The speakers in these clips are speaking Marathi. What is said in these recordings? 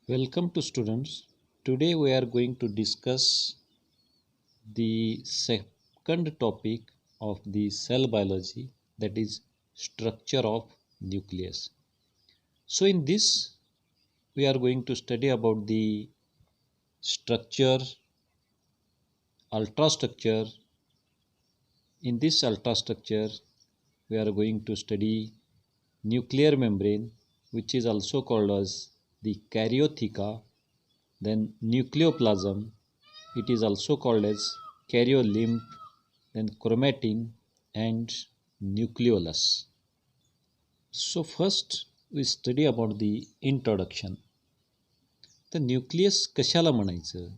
Welcome to students. Today we are going to discuss the second topic of the cell biology, that is structure of nucleus. So in this we are going to study about the structure, ultrastructure. In this ultrastructure we are going to study nuclear membrane, which is also called as the karyotheca, then nucleoplasm, it is also called as karyolymph, then chromatin and nucleolus. So first we study about the introduction. The nucleus कशाला म्हणायचं?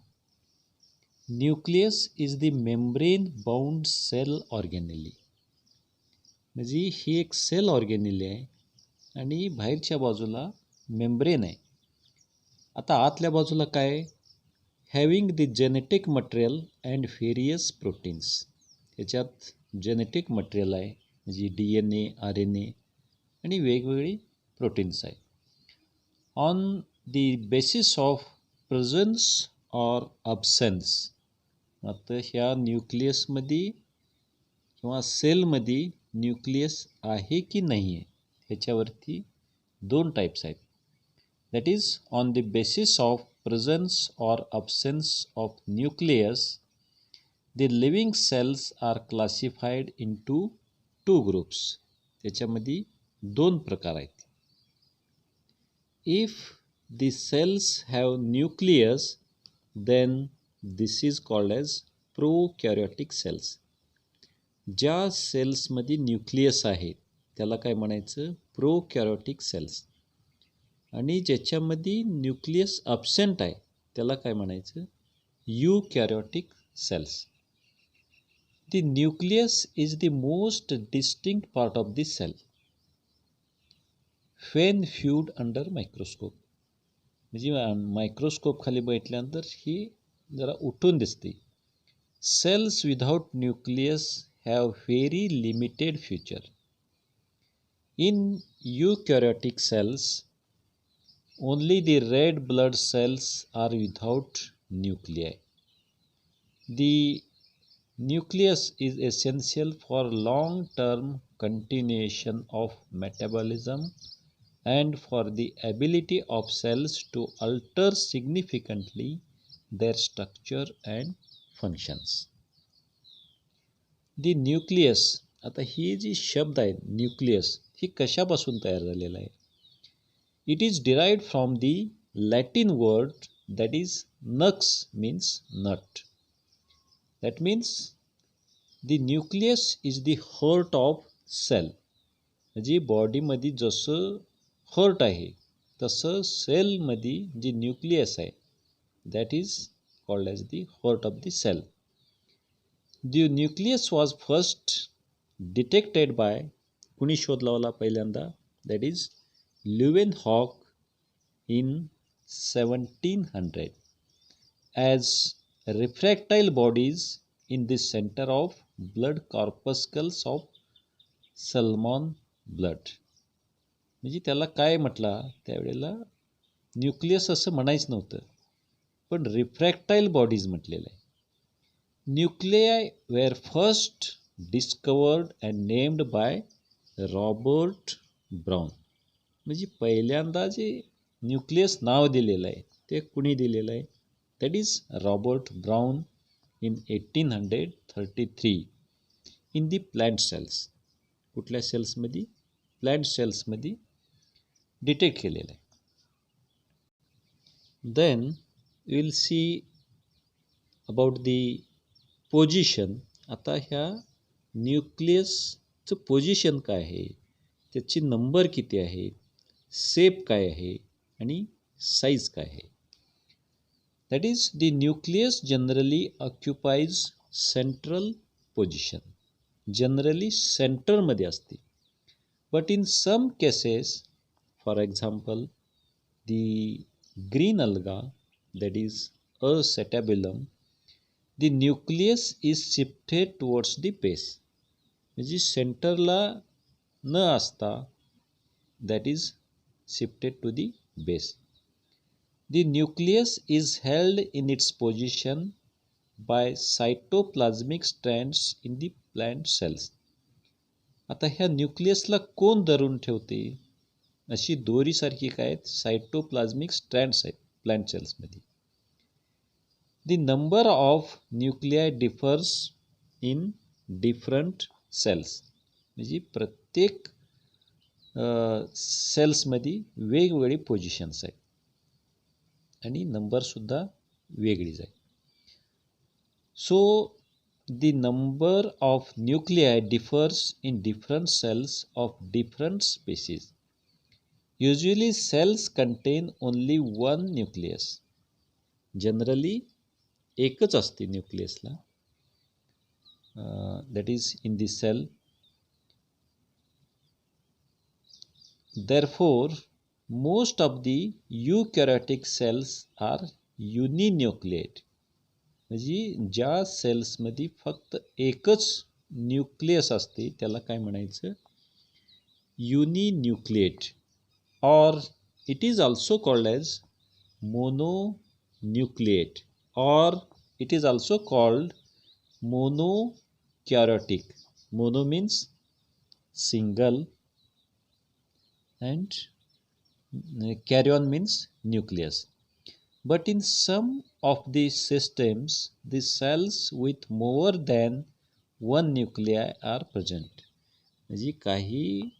Nucleus is the membrane bound cell organelle. म्हणजे ही एक सेल ऑर्गेनेली आहे आणि बाहेरच्या बाजूला मेम्ब्रेन आहे. आता आतल्या बाजूला काय? Having the genetic material and various proteins. याच्यात जेनेटिक मटेरियल आहे, म्हणजे DNA, RNA आणि वेगवेगळी प्रोटीन्स आहे. On the basis of presence or absence. आता ह्या न्यूक्लियसमध्ये किंवा सेलमध्ये न्यूक्लियस आहे की नाही आहे ह्याच्यावरती दोन टाईप्स आहेत. That is on the basis of presence or absence of nucleus, the living cells are classified into two groups. त्याच्यामध्ये दोन प्रकार आहेत. If the cells have nucleus, then this is called as prokaryotic cells. ज्या सेल्समध्ये न्यूक्लियस आहे त्याला काय म्हणायचं? Prokaryotic cells. आणि ज्याच्यामध्ये न्यूक्लियस अब्सेंट आहे त्याला काय म्हणायचं? Eukaryotic cells. The nucleus is the most distinct part of the cell when viewed under microscope. म्हणजे मायक्रोस्कोप खाली बघितल्यानंतर ही जरा उठून दिसते. Cells without nucleus have very limited future. In eukaryotic cells only the red blood cells are without nuclei. The nucleus is essential for long-term continuation of metabolism and for the ability of cells to alter significantly their structure and functions. The nucleus, आता ही जी शब्द आहे न्यूक्लियस, ही कशापासून तयार झालेला आहे? It is derived from the Latin word that is nux, means nut. That means the nucleus is the heart of cell. म्हणजे बॉडीमध्ये जसं हर्ट आहे तसं सेलमध्ये जी न्यूक्लियस आहे that is called as the heart of the cell. The nucleus was first detected by, कुणी शोध लावला पहिल्यांदा? That is Leeuwenhoek in 1700 as refractile bodies in the center of blood corpuscles of salmon blood. म्हणजे त्याला काय म्हटलं त्यावेळेला? न्यूक्लियस असं म्हणायचं नव्हतं, पण रिफ्रॅक्टाईल बॉडीज म्हटलेलं आहे. Nuclei were first discovered and named by Robert Brown. म्हणजे पहिल्यांदा जे न्यूक्लियस नाव दिलेलं आहे ते कुणी दिलेलं आहे? That is Robert Brown in 1833 in the plant cells. कुठल्या सेल्समध्ये? प्लॅन्ट सेल्समध्ये डिटेक्ट केलेलं आहे. Then you will see about the position. आता ह्या न्यूक्लियसचं पोजिशन काय आहे, त्याची नंबर किती आहे, शेप काय आहे आणि साईज काय आहे. That is the nucleus generally occupies central position. Generally सेंटरमध्ये असते. But in some cases, for example the green alga that is acetabulum, the nucleus is shifted towards the base. म्हणजे सेंटरला न असता that is shifted to the base. The nucleus is held in its position by cytoplasmic strands in the plant cells. आता ह्या न्यूक्लियसला कोण धरून ठेवते? अशी दोरीसारखी काय आहेत? सायटोप्लाझ्मिक स्ट्रँड्स आहेत प्लांट सेल्समध्ये. The number of nuclei differs in different cells. म्हणजे प्रत्येक सेल्समध्ये वेगवेगळी पोझिशन्स आहेत आणि नंबरसुद्धा वेगळीच आहे. So the number of nuclei differs in different cells of different species. Usually cells contain only one nucleus. Generally एकच असते न्यूक्लियसला, that is in the cell. Therefore most of the eukaryotic cells are uninucleate. म्हणजे ज्या सेल्समध्ये फक्त एकच न्यूक्लियस असते त्याला काय म्हणायचं? Uninucleate. Or it is also called as mononucleate, or it is also called monokaryotic. Mono means single and carrion means nucleus. But in some of these systems the cells with more than one nuclei are present. म्हणजे काही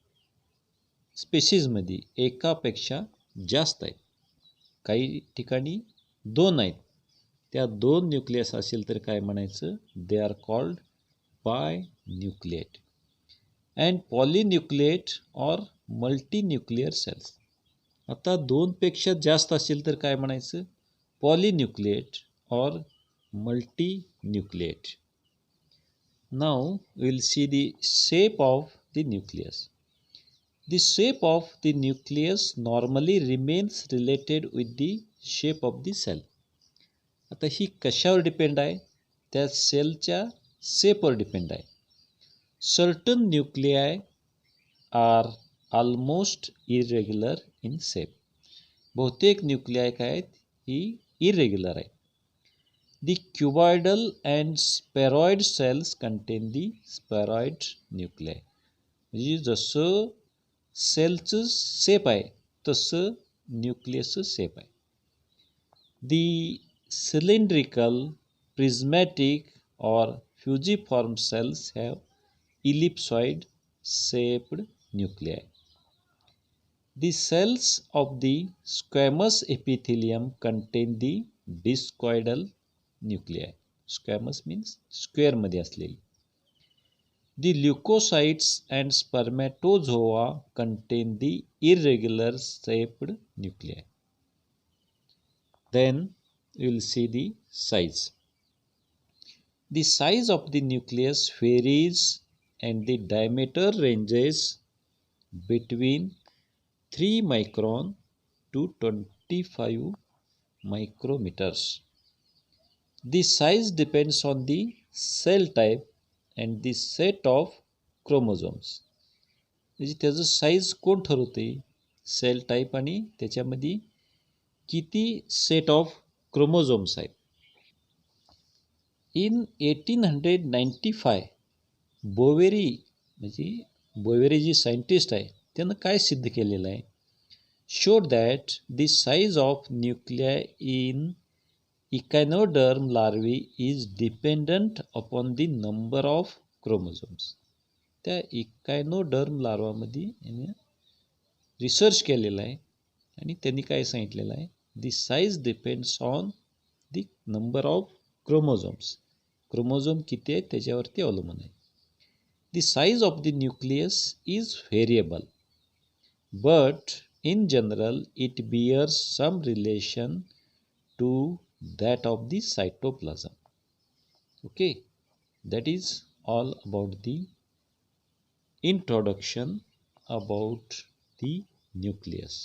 स्पेशीजमध्ये एकापेक्षा जास्त आहेत, काही ठिकाणी दोन आहेत. त्या दोन न्यूक्लियस असेल तर काय म्हणायचं? They are called binucleate. And polynucleate or multinuclear cells. आता दोनपेक्षा जास्त असेल तर काय म्हणायचं? Polynucleate or multinucleate. Now we will see the shape of the nucleus. The shape of the nucleus normally remains related with the shape of the cell. आता ही कशावर डिपेंड आहे? त्या सेलच्या शेपवर डिपेंड आहे. Certain nuclei are almost irregular in shape. बहुतेक न्यूक्लियाय काय आहेत? ही इरेग्युलर आहे. The cuboidal and spheroid cells contain the spheroid nuclei. म्हणजे जसं सेलचं शेप आहे तसं न्यूक्लियसचं शेप आहे. The cylindrical, prismatic or fusiform cells have ellipsoid shaped nuclei. The cells of the squamous epithelium contain the discoidal nuclei. Squamous means square मध्ये असलेली. The leukocytes and spermatozoa contain the irregular shaped nuclei. Then we will see the size. The size of the nucleus varies and the diameter ranges between 3 micron to 25 micrometers. The size depends on the cell type and the set of chromosomes. म्हणजे त्याचं साईज कोण ठरवते? सेल टाईप आणि त्याच्यामध्ये किती सेट ऑफ क्रोमोझोम्स आहेत. इन 1895 बोवेरी, म्हणजे बोवेरी जी सायंटिस्ट आहे त्यानं काय सिद्ध केलेलं आहे? Showed that the size of nuclei in echinoderm larvae is dependent upon the number of chromosomes. त्या इकायनोडर्म लार्वामध्ये याने रिसर्च केलेला आहे आणि त्यांनी काय सांगितलेलं आहे? The size depends on the number of chromosomes. Chromosome किती आहेत त्याच्यावरती अवलंबून आहे. The size of the nucleus is variable but in general it bears some relation to that of the cytoplasm. Okay, that is all about the introduction about the nucleus.